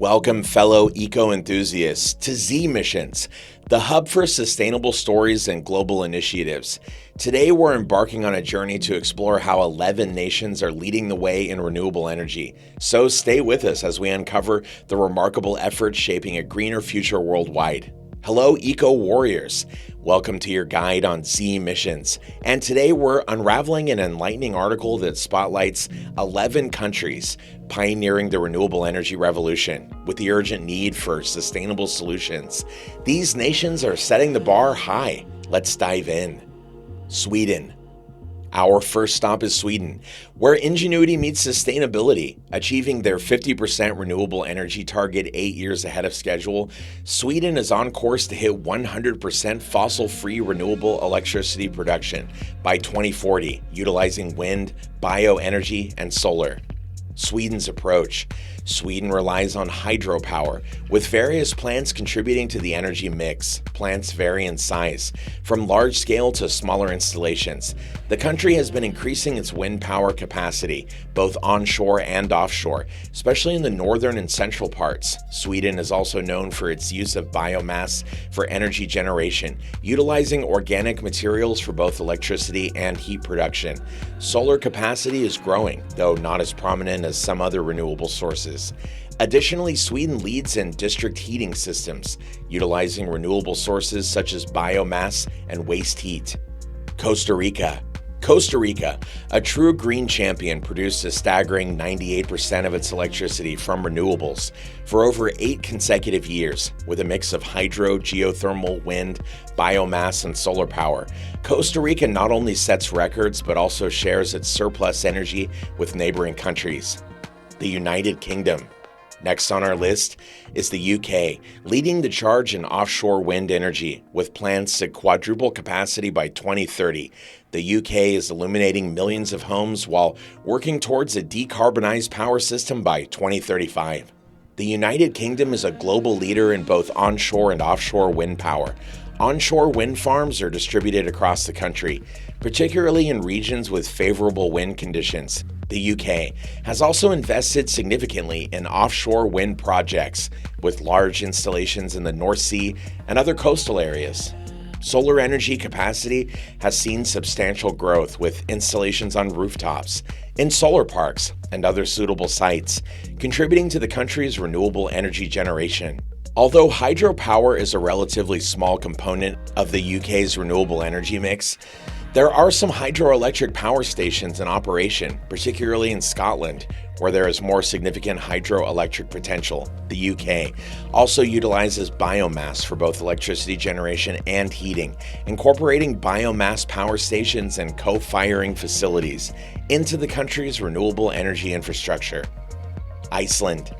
Welcome, fellow eco-enthusiasts, to Z Missions, the hub for sustainable stories and global initiatives. Today, we're embarking on a journey to explore how 11 nations are leading the way in renewable energy. So stay with us as we uncover the remarkable efforts shaping a greener future worldwide. Hello, eco-warriors. Welcome to your guide on Z Missions. And today we're unraveling an enlightening article that spotlights 11 countries pioneering the renewable energy revolution with the urgent need for sustainable solutions. These nations are setting the bar high. Let's dive in. Sweden. Our first stop is Sweden, where ingenuity meets sustainability. Achieving their 50% renewable energy target 8 years ahead of schedule, Sweden is on course to hit 100% fossil-free renewable electricity production by 2040, utilizing wind, bioenergy, and solar. Sweden's approach. Sweden relies on hydropower, with various plants contributing to the energy mix. Plants vary in size, from large-scale to smaller installations. The country has been increasing its wind power capacity, both onshore and offshore, especially in the northern and central parts. Sweden is also known for its use of biomass for energy generation, utilizing organic materials for both electricity and heat production. Solar capacity is growing, though not as prominent as some other renewable sources. Additionally, Sweden leads in district heating systems, utilizing renewable sources such as biomass and waste heat. Costa Rica. Costa Rica, a true green champion, produced a staggering 98% of its electricity from renewables for over 8 consecutive years, with a mix of hydro, geothermal, wind, biomass, and solar power. Costa Rica not only sets records, but also shares its surplus energy with neighboring countries. The United Kingdom. Next on our list is the UK, leading the charge in offshore wind energy, with plans to quadruple capacity by 2030. The UK is illuminating millions of homes while working towards a decarbonized power system by 2035. The United Kingdom is a global leader in both onshore and offshore wind power. Onshore wind farms are distributed across the country, particularly in regions with favorable wind conditions. The UK has also invested significantly in offshore wind projects, with large installations in the North Sea and other coastal areas. Solar energy capacity has seen substantial growth, with installations on rooftops, in solar parks, and other suitable sites, contributing to the country's renewable energy generation. Although hydropower is a relatively small component of the UK's renewable energy mix, there are some hydroelectric power stations in operation, particularly in Scotland, where there is more significant hydroelectric potential. The UK also utilizes biomass for both electricity generation and heating, incorporating biomass power stations and co-firing facilities into the country's renewable energy infrastructure. Iceland.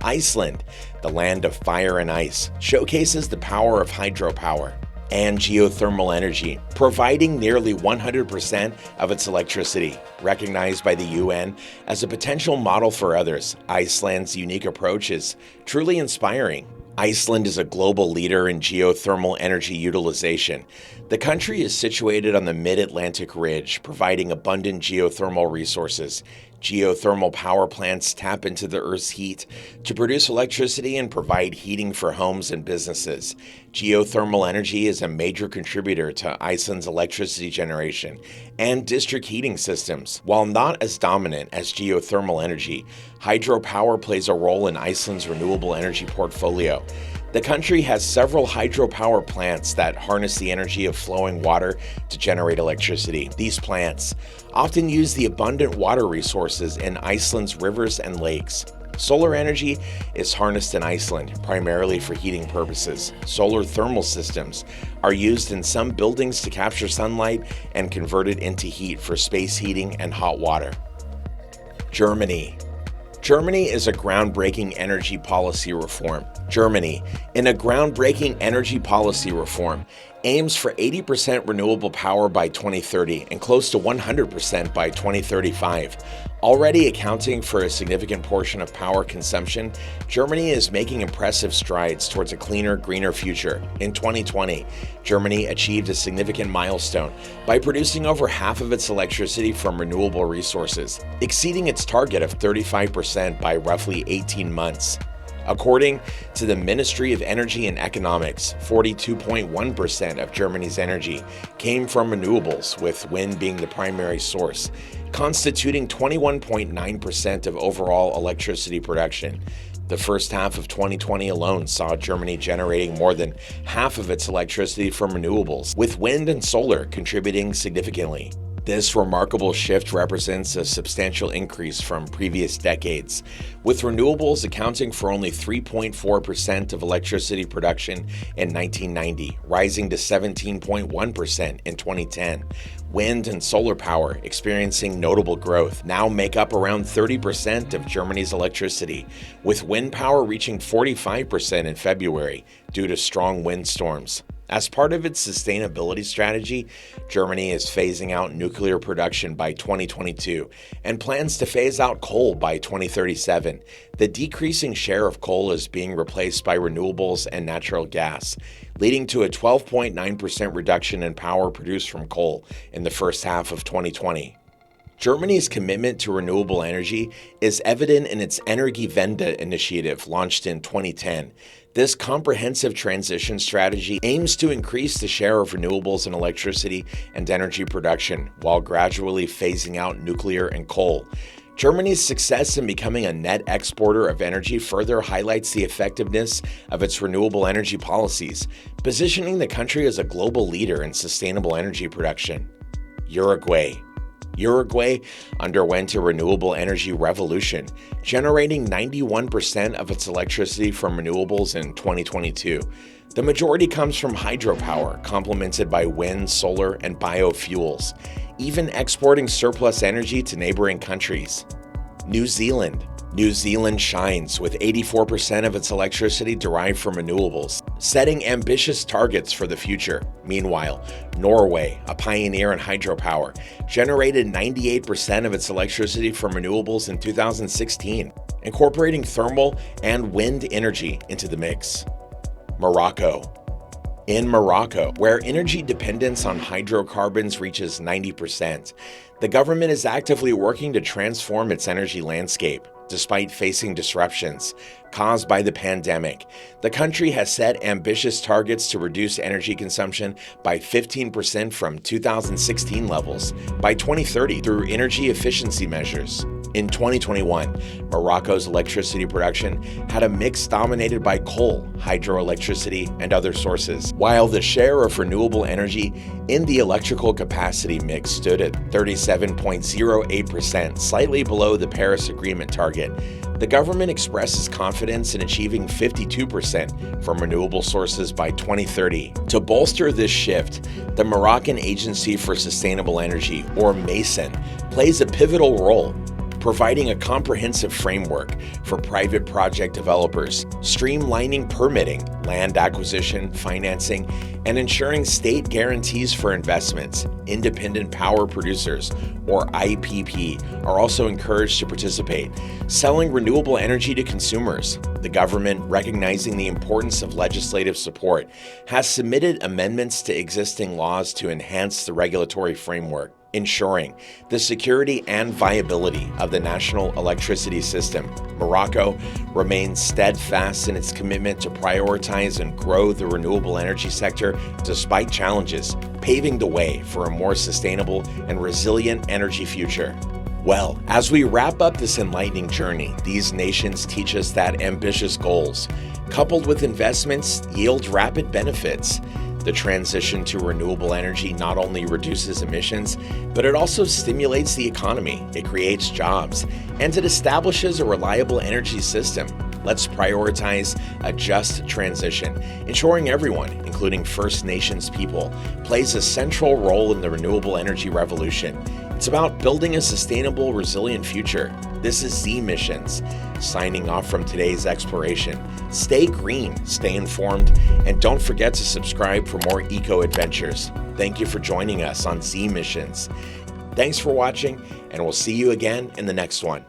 Iceland, the land of fire and ice, showcases the power of hydropower and geothermal energy, providing nearly 100% of its electricity. Recognized by the UN as a potential model for others, Iceland's unique approach is truly inspiring. Iceland is a global leader in geothermal energy utilization. The country is situated on the mid-Atlantic ridge, providing abundant geothermal resources. Geothermal power plants tap into the Earth's heat to produce electricity and provide heating for homes and businesses. Geothermal energy is a major contributor to Iceland's electricity generation and district heating systems. While not as dominant as geothermal energy, hydropower plays a role in Iceland's renewable energy portfolio. The country has several hydropower plants that harness the energy of flowing water to generate electricity. These plants often use the abundant water resources in Iceland's rivers and lakes. Solar energy is harnessed in Iceland, primarily for heating purposes. Solar thermal systems are used in some buildings to capture sunlight and convert it into heat for space heating and hot water. Germany. Germany is a groundbreaking energy policy reform. Germany, in a groundbreaking energy policy reform, aims for 80% renewable power by 2030 and close to 100% by 2035. Already accounting for a significant portion of power consumption, Germany is making impressive strides towards a cleaner, greener future. In 2020, Germany achieved a significant milestone by producing over half of its electricity from renewable resources, exceeding its target of 35% by roughly 18 months. According to the Ministry of Energy and Economics, 42.1% of Germany's energy came from renewables, with wind being the primary source, constituting 21.9% of overall electricity production. The first half of 2020 alone saw Germany generating more than half of its electricity from renewables, with wind and solar contributing significantly. This remarkable shift represents a substantial increase from previous decades, with renewables accounting for only 3.4% of electricity production in 1990, rising to 17.1% in 2010. Wind and solar power, experiencing notable growth, now make up around 30% of Germany's electricity, with wind power reaching 45% in February due to strong windstorms. As part of its sustainability strategy, Germany is phasing out nuclear production by 2022 and plans to phase out coal by 2037. The decreasing share of coal is being replaced by renewables and natural gas, leading to a 12.9% reduction in power produced from coal in the first half of 2020. Germany's commitment to renewable energy is evident in its Energiewende initiative launched in 2010. This comprehensive transition strategy aims to increase the share of renewables in electricity and energy production while gradually phasing out nuclear and coal. Germany's success in becoming a net exporter of energy further highlights the effectiveness of its renewable energy policies, positioning the country as a global leader in sustainable energy production. Uruguay underwent a renewable energy revolution, generating 91% of its electricity from renewables in 2022. The majority comes from hydropower, complemented by wind, solar, and biofuels, even exporting surplus energy to neighboring countries. New Zealand shines with 84% of its electricity derived from renewables, setting ambitious targets for the future. Meanwhile, Norway, a pioneer in hydropower, generated 98% of its electricity from renewables in 2016, incorporating thermal and wind energy into the mix. In Morocco, where energy dependence on hydrocarbons reaches 90%, the government is actively working to transform its energy landscape. Despite facing disruptions caused by the pandemic, the country has set ambitious targets to reduce energy consumption by 15% from 2016 levels by 2030 through energy efficiency measures. In 2021, Morocco's electricity production had a mix dominated by coal, hydroelectricity, and other sources, while the share of renewable energy in the electrical capacity mix stood at 37.08%, slightly below the Paris Agreement target. The government expresses confidence in achieving 52% from renewable sources by 2030. To bolster this shift, the Moroccan Agency for Sustainable Energy, or MASON, plays a pivotal role, providing a comprehensive framework for private project developers, streamlining permitting, land acquisition, financing, and ensuring state guarantees for investments. Independent power producers, or IPP, are also encouraged to participate, selling renewable energy to consumers. The government, recognizing the importance of legislative support, has submitted amendments to existing laws to enhance the regulatory framework, ensuring the security and viability of the national electricity system. Morocco remains steadfast in its commitment to prioritize and grow the renewable energy sector despite challenges, paving the way for a more sustainable and resilient energy future. Well, as we wrap up this enlightening journey, these nations teach us that ambitious goals, coupled with investments, yield rapid benefits. The transition to renewable energy not only reduces emissions, but it also stimulates the economy, it creates jobs, and it establishes a reliable energy system. Let's prioritize a just transition, ensuring everyone, including First Nations people, plays a central role in the renewable energy revolution. It's about building a sustainable, resilient future. This is Z Missions, signing off from today's exploration. Stay green, stay informed, and don't forget to subscribe for more eco-adventures. Thank you for joining us on Z Missions. Thanks for watching, and we'll see you again in the next one.